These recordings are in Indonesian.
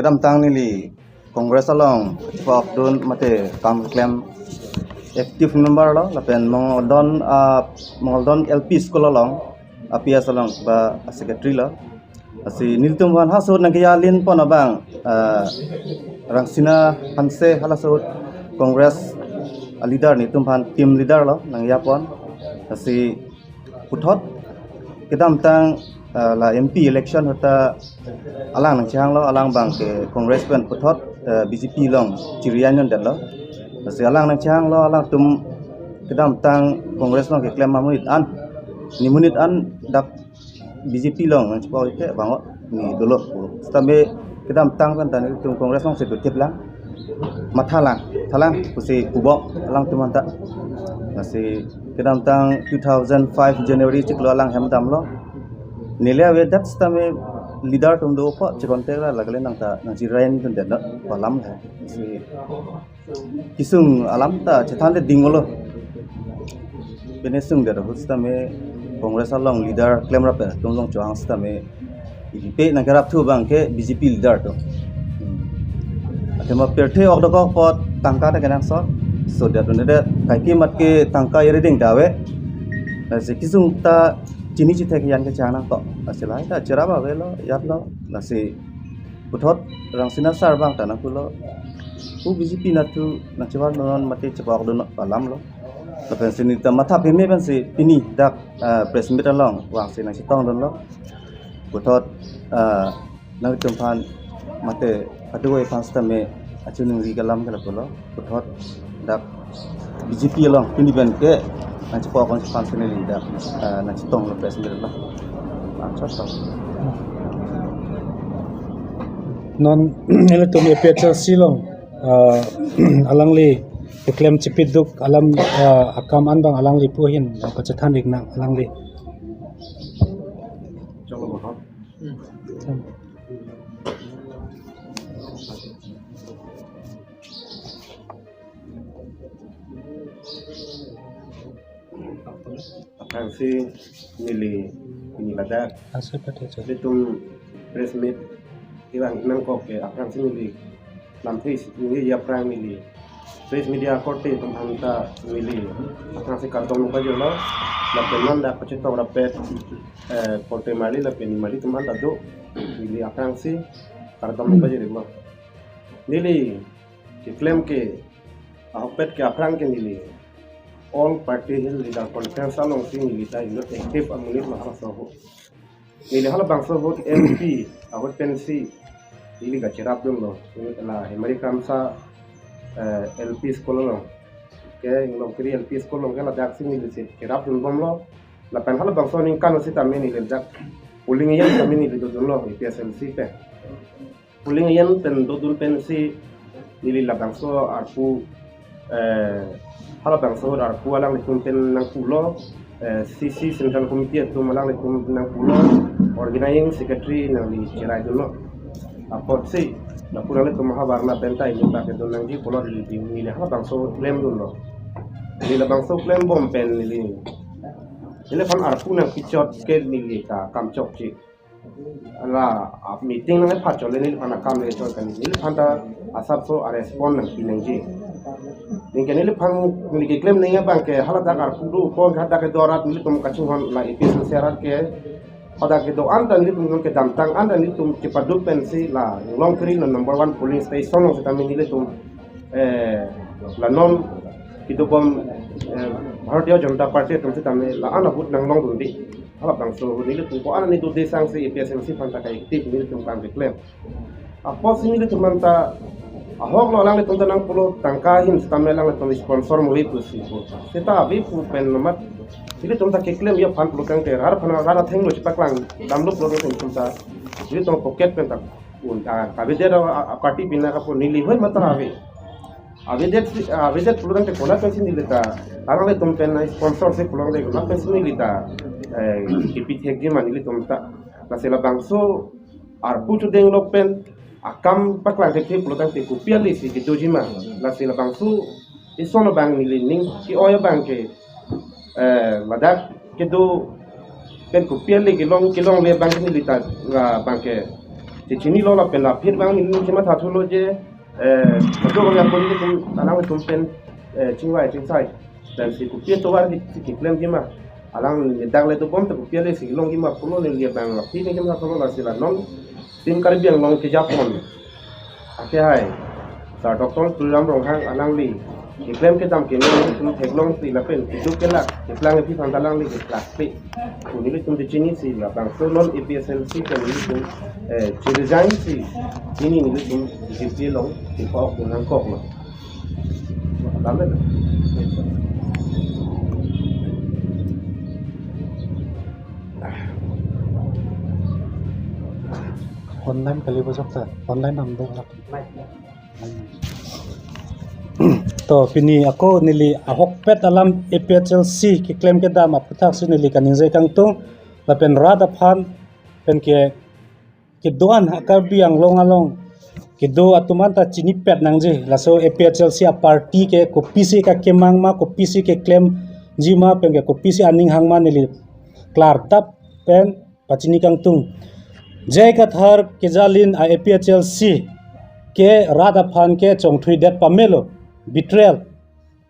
kedam tang nili Kongres along fok don mate kam claim active member lo lapen mongdon LP school along apias along ba secretary lo asi niltum wan hasud nang yalin pon abang rangsina hanse halasud Kongres leader ni tumpan team leader lo nang yapon asi puthot kedam tang la MP election hota alang nang chang lo alang bang ke congressman puthot BJP long chirian yon lo si alang nang chang lo alang tum kedam tang kongres long ke klaim mamunit an dak BJP long nang chpo ite bangot ni dolo stambe kedam tang kan tan tum kongres long se tip lang mathalang kusi ubok alang tum anta nasi kedam tang 2005 January chiklo alang hemdam lo Nilia wedat stame leader tum do po chikonte la lagle nang ta nang jirain tun den palam ha si kisung alam ta chithande dingolo benesung der hustame kongres along leader claim rap tum long chang stame ipe nang garap thu bang ke BJP leader to atema perthe ok dok pot tangka ta kenang so that kai ki mat ke tangka yereding dawe si kisung ta Cini cita kian ke chana kok asilai ta ceraba velo yat lo nasi puthot rang sinasar bang tanah pulo BJP natu naciwan non mati cepak dono palam lo lepas sini ta mata peme ban si pini dak press meet along wang si nasi tong don lo puthot nang tumpan mate aduai pasta me acunung rigalam kala pulo puthot dak BJP along pini ban ke nanti po akong sponsor ni Linda nanti tong lepas ni lah cocok non ele to me pecha silong alang li claim chipiduk alam akam an bang alang li puhin pachathan ikna alang li coba mohon Fransi nili ladak litum press meet ilang nang kok ke Fransi nili nanti nili ya prang nili press media korte tumhanta nili Fransi karton ka jolo la penanda pachito rapet korte mali la peni mali tumhanta do nili Fransi karton ka jolo nili ki claim ke ahopet ke Fransi nili all party hill leader conference along sing leader in not active amunit mahala soho nili hala bangso vote MP awat pensi ili ga cherap dum lo la american sa LP school lo ke ngom kri LP school lo gala dak sing ili se cherap dum bom lo la pen hala bangso ning kan si tamen ili dak puling yan tamen ili do lo PSLC pe puling yan pen do dun pensi ili la bangso arpu hala bangso arpu alang likum nang pulo CC Central Committee tu malang likum nang pulo organizing secretary nang di cerai dulu apot si na pura likum mahabarna penta ini pakai tu nang di pulo di ini hala bangso claim dulu ini la bangso claim bom pen ini fan arpu nang picot ke nili ka kamcok ci ala meeting nang pacol ini fan kam le chol kan ini fan ta asap so respond nang pinang ji Ningken ini pang nilai klaim ninga bang ke halat agar kudu pon hada ke dorat nilai tum kacungan la ipis serat ke hada ke do anda nilai tum ke damtang anda nilai tum cepaduk pensi la long kiri no number 1 polling station no kami nilai tum la non itu bom Bharatiya Janata Party tum kami la ana but nang long dundi halat bang so nilai tum ko ana nitu desang si IPSMC panta kai aktif nilai tum kan klaim apa sih nilai tum manta ahok lo lang itong tanang pulo tangkahin sa tamelang itong sponsor mo lipo sipo kita abi po pen namat sila itong takiklem ya pan pulo kang ter harap na rara thenglo chipak lang damlo pulo kang itong ta sila itong pocket pen tak kabidera party pina ka po nilihoy mata abidet pulo kang tekona pen sinilita arang itong pen sponsor si pulo kang tekona pen sinilita kipit hekji manili itong ta na sila bangso arpu chudeng lo pen akam paklang keke pulutan te kupiali si ke dojima la sila bangsu isono bang nilining ki oya bang ke ladak ke do pen kupiali ke long le bang nilita la bang ke Cini lo la pen la pit bang ini cuma satu lo je betul kalau aku ini tum alang tum pen cingwai cingsai dan si kupiah tu war di klaim cuma alang dak le tu bom tu kupiah le si long cuma pulau le lihat bang la pit ini cuma satu la sila non tim Caribbean long ke Japon akhir hai sa doktor tulang rong hang alang li klaim ke tam ke ni tum teklong si la pen itu ke la pelang pi sang talang li ke plastik ini le tum di cini si la bang so non EPSLC ke ni tum design si ini ni tum di sini long di kau dengan kok lo lama dah online kali besok tak online nampak lah to pini ako nili ahok pet alam EPHLC ki claim ke dam aputak si nili kaninzai kang tung lapen rada phan pen ke doan hakar biang long along ke do atumanta chini pet nangje laso EPHLC a party ke ko PC ka kemang ma ko PC ke claim jima pen ke ko PC aning hangma nili klar tap pen pachini kang tung jai ka thar ke jalin a EPHLC ke rada phan ke chongthui det pamelo betrayal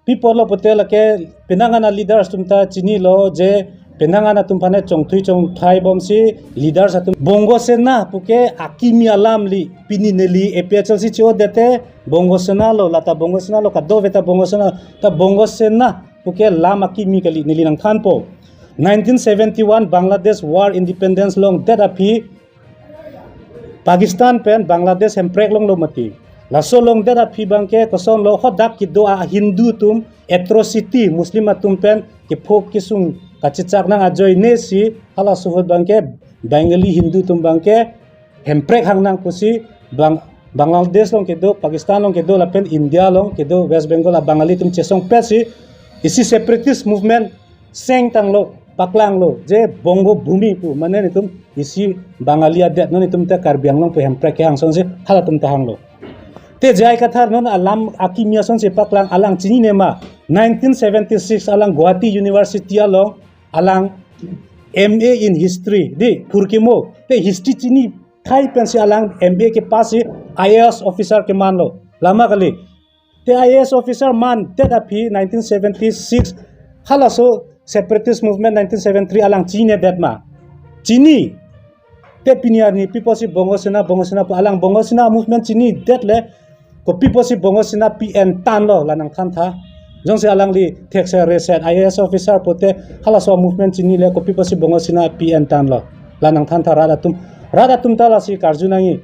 people lo potel ke penangana leaders tumta chini lo je penangana tumphane chongthui chongthai bomsi leaders atum bongo sena puke akimi alam li pini neli EPHLC cho dete bongo sena lo lata bongo sena lo kado veta bongo sena ta bongo sena puke lam akimi kali neli nang khan po 1971 Bangladesh war independence long that api Pakistan pen Bangladesh emprek long lo mati laso long dera phi bangke koson lo hodak ki do a Hindu tum atrocity Muslim atum pen ki phok kisung kachichak nang ajoi ne si hala suhod bangke Bengali Hindu tum bangke emprek hang nang pusi Bangladesh long ke do Pakistan long ke do la pen India long ke do West Bengal a Bengali tum chesong pesi isi separatist movement seng tang lo paklang lo je bongo bhumi pu mane ni tum isi Bengali adet no ni tum ta karbiang long pe emprek hang song se hala tum ta hang lo te jai kathar non alam akimia son se paklang alang chini nema 1976 alang Guwahati University along alang MA in history di purkimo te history chini thai pensi alang MA ke pasi IAS officer ke man lo lama kali te IAS officer man te api 1976 halaso separatist movement 1973 alang chini detma chini te piniar ni people si bongo sena alang bongo sena movement chini det le ko people si bongo sena PN tan lo lanang khan tha jong se alang li text reset IAS officer pote hala so movement chini le ko people si bongo sena PN tan lo lanang than tha rada tum ta la si karjunangi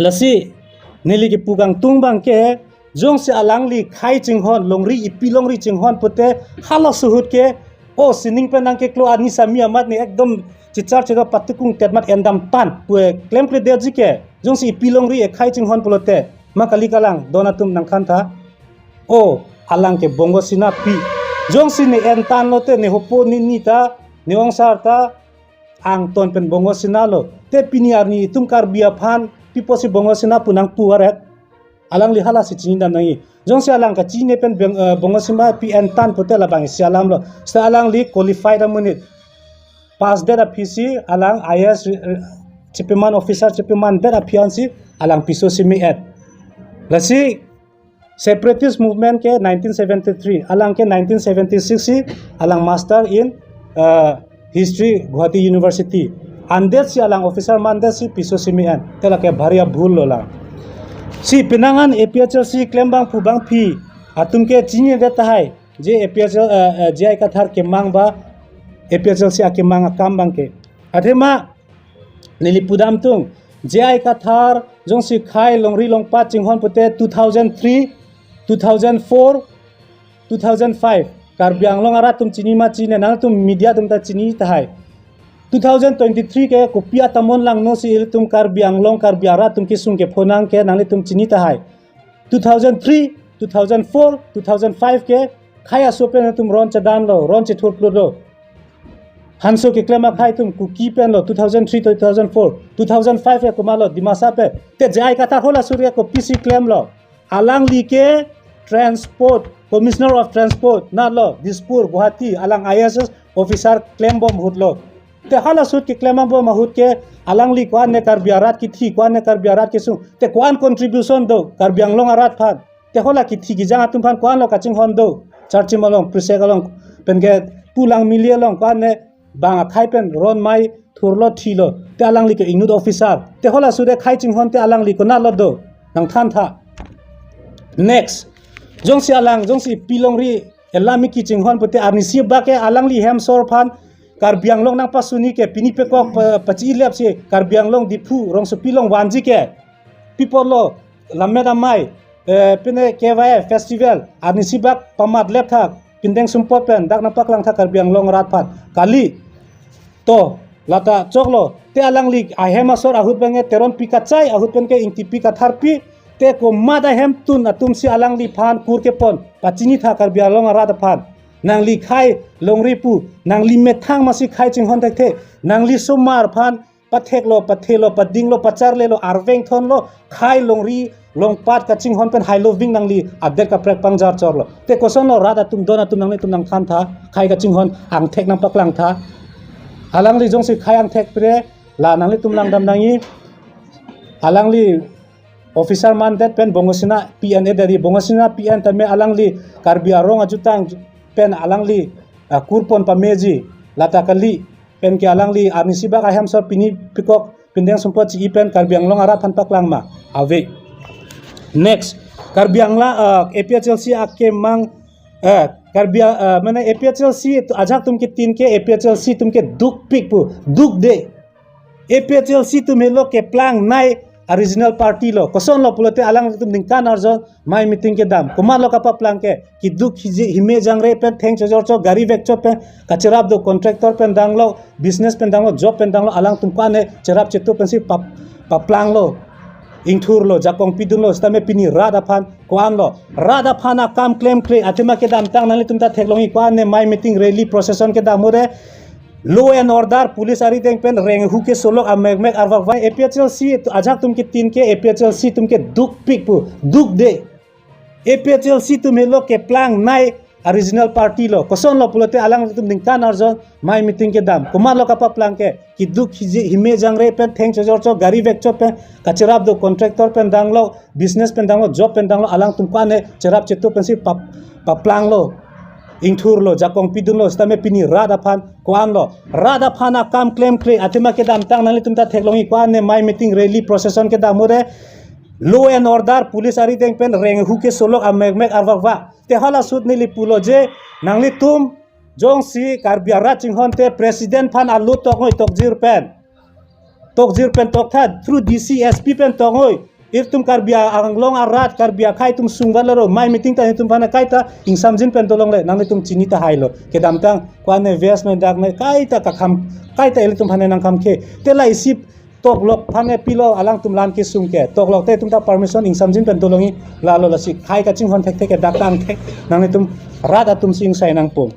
lasi neli ki pugang tungbang ke jong se alang li khai chinghon longri ipi longri chinghon pote hala suhut ke o sining penang ke klo ani sami amat ni ekdom chichar chega patukung tetmat endam tan pue claim pre de jike jong si ipi longri e khai chinghon polote makali kalang donatum nang khantha o alang ke bongo sina pi jong si ni entan lote ne hopo ni ta ne ong sarta ang ton pen bongo sina lo te piniar ni tum kar bia phan pipo si bongo sina punang puaret alang li hala si chinda nai jong si alang ka chine pen bongo sina pi entan pote la bang si alam lo sta alang li qualified amunit pas dera PC alang IAS chipiman officer chipiman dera piansi alang piso simi et lasi separatist movement ke 1973 alang ke 1976 si alang master in history Guwahati University andet si alang officer mande si piso simian tela ke bharia bhul lola si pinangan EPHLC klembang pubang phi atum ke chini deta hai je EPHL jai ka thar ke mang ba EPHLC ake mang kam bang ke athema nilipudam tung jai ka thar jong si khai longri longpa chinghon pote 2003 2004 2005 karbiang long ara tum chini ma chine na tum media tum ta chini ta hai 2023 ke kopia tamon lang no si tum karbiang long karbiara tum kisung ke phonang ke nang tum chini ta hai 2003 2004 2005 ke khaya sopen tum ron cha dan lo ron che thur lo hanso ke klema khai tum kuki pen lo 2003 to 2004 2005 ke kumalo dimasa pe te jai kata hola surya ko PC claim lo alang li ke transport commissioner of transport na lo dispur Guwahati alang IAS officer claim bom hut lo te hala sut ki klemang bo mahut ke alangli kwan ne Karbi arat ki thi kwan ne Karbi arat ki sung te kwan contribution do Karbi anglong arat phan te hola ki thi gi jang atum phan kwan lo kaching hon do charchi malong prisek along penge pulang milia long kwan ne bang khai pen ron mai thurlo thilo te alangli ke inut officer te hola sude khai ching hon te alangli ko na lo do nang than tha next jongsi alang jongsi pilongri elami ki ching hon pute arnisi ba ke alangli hem sor phan Karbi anglong nang pasuni ke pini pekok pachi lep se Karbi anglong dipu rong su pilong wanji ke pipolo lameda mai pine kewae festival arnisi bak pamat lep tha pindeng sumpot pen dak napak lang tha Karbi anglong rat phat kali to lata choklo te alangli ahema sor ahut bange teron pikachai ahut pen ke ingti pikatharpi te ko mada hem tun atum si alangli phan kur ke pon pachini tha Karbi anglong rat phan nangli khai longri pu nangli methang masi khai ching hon the nangli somar phan patheklo pathelo padinglo pacharle lo arveng thon lo khai longri longpat ka ching hon pen hai loving nangli abder ka prek pangjar chorlo te koson lo rada tum dona tum nangli tum nang than tha khai ka ching hon ang thek nang paklang tha alangli jongsi khai ang thek pre la nangli tum lang dam nangi alangli officer mandat pen bongosina PN dari bongosina PN tame alangli Karbi arong ajutang pen alangli kurpon pameji lata kali pen ke alangli arnisi ba kaham sor pini pikok pindeng sumpot ci pen Karbi anglong arat phan paklang ma ave next Karbi angla APHLC akke mang Karbi mana APHLC ajak tum ke tin ke APHLC tum ke duk pik pu duk de APHLC tum helo ke plang nai original party lo koson lo pulote alang tum ningkan arjon mai meeting ke dam kumar lo kapa plang ke ki duk hime jangre pen theng chojor cho gari vek cho pen kachirap do contractor pen danglo business pen danglo job pen danglo alang tum kwane cherap chetu pen si pa plang lo ingthur lo jakong pidun lo stame pini rada phan kwan lo rada phana kam claim kre atima ke dam tang nali tum ta theklongi kwan ne mai meeting rally procession ke dam ore law and order police ari teng pen reng hu ke solok amek mek arwak vai APHLC to ajak tum ke tin ke APHLC tum ke duk pik pu duk de APHLC tum helo ke plang nai original party lo koson lo pulote alang tum ningkan arjon mai meeting ke dam kumar lo kapa plang ke ki duk hime jangre pen theng chojor cho gari vek cho pen kachirap do contractor pen danglo business pen danglo job pen danglo alang tum kwane cherap chetu pen si pa plang lo ingthur lo jakong pidun lo stame pini rada phan kwan lo rada phana kam claim kre atima ke dam tang nali tumta theklongi kwan ne mai meeting rally procession ke dam ore law and order police ari teng pen reng hu ke solok amek mek arwak wa te hala sut nili pulo je nangli tum jong si Karbi arat ching hon te president phan alu tokoi tokjir pen tok tha through DC SP pen tokoi irtum Karbi anglong arat Karbi khai tum sungwalaro mai meeting ta tum phana kaita ingsamjin pen tolong le nang tum chini ta hailo ke dam tang kwane ves no dak ne kaita ka kham kaita el tum phane nang kham ke tela isip tok lok phane pilo alang tum lan ke sung ke tok lok te tum ta permission ingsamjin pen tolongi lalo la si khai ka ching hon thek thek ke dak tang thek nang tum rat atum sing sai nang pom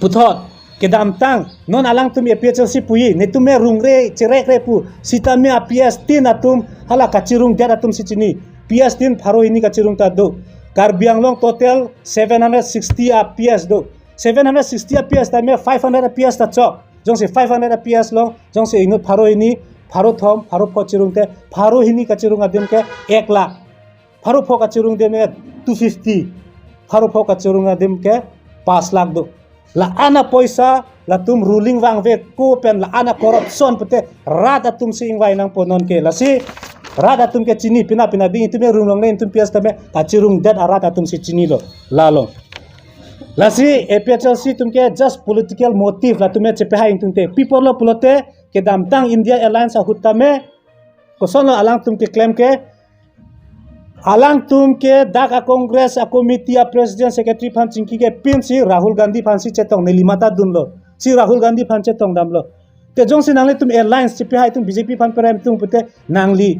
puthot ke dam tang non alang tum APHLC pui ne tum me rungre cherek re pu sita me APS tin atum hala kachirung der atum sichini PS tin pharo ini kachirung ta do Karbi anglong total 760 APS do 760 APS ta me 500 APS ta chok jong se 500 APS long jong se inut pharo ini pharo thom pharo pho chirung te pharo hini kachirung adem ke 1 lakh pharo pho kachirung de me 250 pharo pho kachirung adem ke 5 lakh do la ana poisa la tum ruling wang ve ko pen la ana corruption pute rada tum sing wai nang ponon ke la si rada tum ke chini pina ding tum rum long len tum pias tame kachirung dat arata tum si chini lo lalo la si APHLC tum ke just political motive la tum chepe haing tum te people lo pulote ke dam tang India Alliance hutame kosono alang tum ke claim ke alang tum ke dak congress a committee a president secretary phan chingki ke pin si Rahul Gandhi phan si chetong ne limata dunlo si Rahul Gandhi phan chetong damlo te jong si nangli tum airlines chepe hai tum BJP phan prime tum pute nangli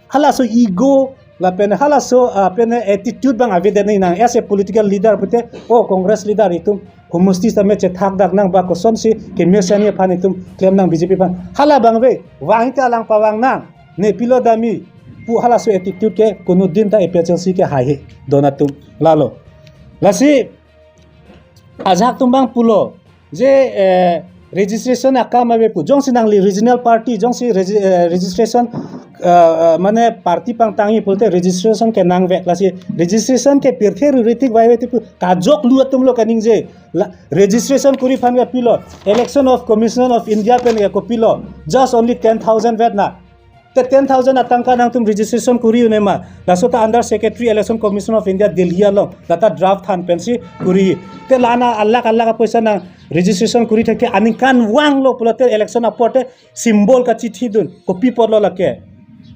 hala so ego la pen hala so pen attitude bang avede nei nang as a political leader pute o congress leader itum humusti tame che thak dak nang ba ko son si ke mesani phan itum claim nang BJP phan hala bang ve wang ta lang pawang nang ne pilo dami pu hala so attitude ke kono din ta APHLC ke hai he donatum lalo lasi ajak tumbang pulo je registration akam abe pu jong sinang li regional party jong si registration mane party pang tangi pulte registration ke nang ve klasi registration ke pirthe ritik vai ve pu kajok lu atum lo kaning je registration kuri phan ga pilo election of commission of india pen ga ko pilo just only 10,000 vet na te 10,000 atangka nang tum registration kuri unema lasota under secretary election commission of india delhi lo data draft than pensi kuri te lana allah ka paisa nang registration kuri thake anikan wang lo pulote election aporte symbol ka chithi dun copy podlo lake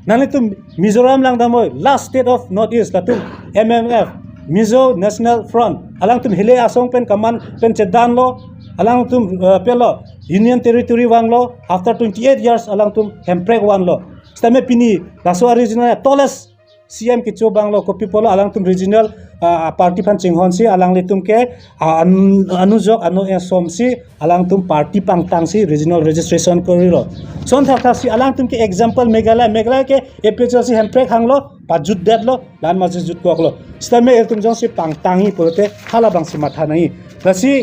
nani tum mizoram lang damoy last state of north east la tum mmf mizo national front alang tum hile asong pen kaman pen chedan lo alang tum pelo union territory wang lo after 28 years alang tum hempreg wan lo stame pini laso regional toles CM kicho banglo copy polo alang tum regional party pan chinghon si alang litum ke anujok anu esom si alang tum party pang tang si regional registration korilo son thakha si alang tum ke example meghalaya ke APHL si hemprek hanglo pajut det lo lan majut jut koklo stame tum jong si pang tangi polote hala bang si matha nai lasi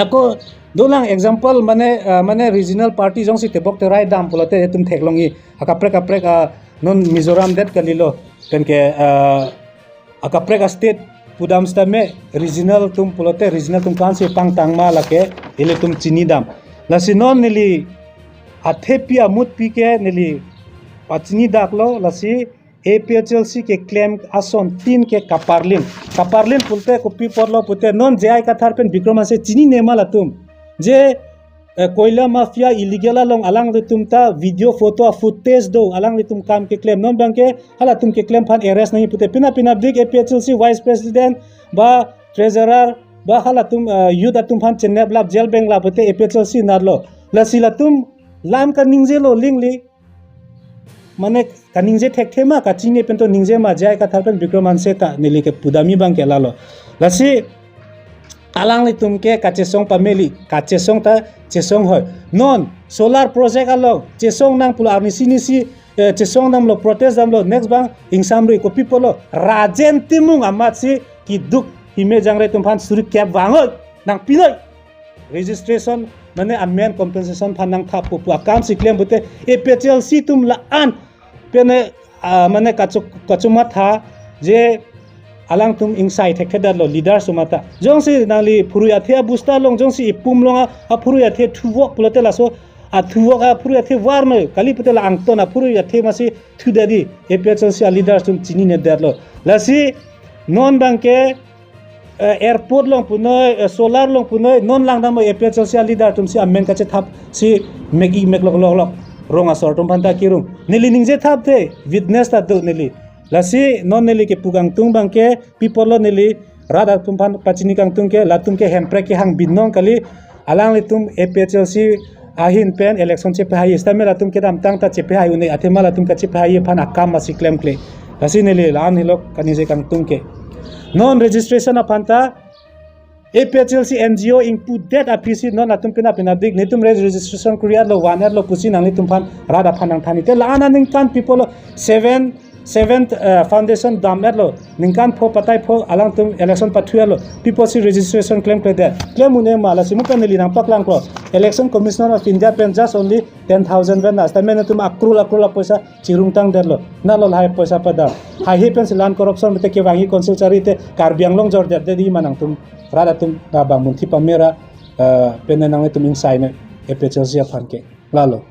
ako dolang example mane regional party jong si tebok te rai dam polote tum theklongi akaprek non Mizoram det kalilo tenke akaprek state pudam stame regional tum polote regional tum kan se pang tangma lake ile tum chini dam lasi non nili athepia mut pike nili pachini daklo lasi APHLC ke claim ason 3 ke kaparlin pulte kopi porlo pute non jai ka tharpen bikroma se chini nema latum je koila mafia illegal along alang litum ta video photo footage do alang litum kam ke claim non bangke hala tum ke claim phan arrest nahi pute pina big APHLC vice president ba treasurer ba hala tum youth atum phan chennai blab jail bank la pute APHLC narlo lasila tum lam ka ningje lo lingli mane kaningje thekthema ka chine pento ningje ma jai ka tharpen bikromanse ta nili ke pudami bang ke lalo lasi alang li tumke kachesong pameli kachesong ta chesong hoy non solar project along chesong nang pula arni sinisi chesong nam lo protest dam lo next bang ingsamri ko pipolo rajen timung amat si kiduk hime jangre tumphan suri cap wangoi nang piloi registration mane amen compensation phan nang thapu akam si claim bute APHLC tum la an pene mane kachuma tha je alang tum inside thekeda lo leader sumata jongsi nali phuruya thia busta long jongsi ipum longa a phuruya the thuwok pulote laso a thuwok a phuruya the warme kali putela angtona phuruya the masi thudadi APHLC leader tum chini ne derlo lasi non banke airport long punoi solar long punoi non lang dam APHLC leader tum si amen kache thap si megi meklok lok ronga sor tum phanta kirum nili ningje thap the witness ta do nili lasi non neli ke pugang tung bangke people lo neli rada tumpan pachini kang tung ke latum ke hemprek ke hang binong kali alang litum APHLC ahin pen election che phai istame latum ke dam tang ta che phai uni athema latum ka che phai phan akam masi claim kle lasi neli lan hilok kanije kang tung ke non registration apanta APHLC NGO input that apisi non latum pina big netum registration kriya lo waner lo pusi nang litum phan rada phanang thani te lana ning kan people 7th foundation damet lo ningkan pho patai pho alang tum election pathuya lo people si registration claim pe de claim une mala simu kan li nang paklang ko election commissioner of india pen just only 10,000 ven asta men tum akrul paisa chirung tang der lo na lo hai paisa pada hai pen land corruption te ke wangi consul chari te karbiang long jor der de di manang tum rada tum ba munthi pamera pen nang tum insai ne APHLC phan ke lalo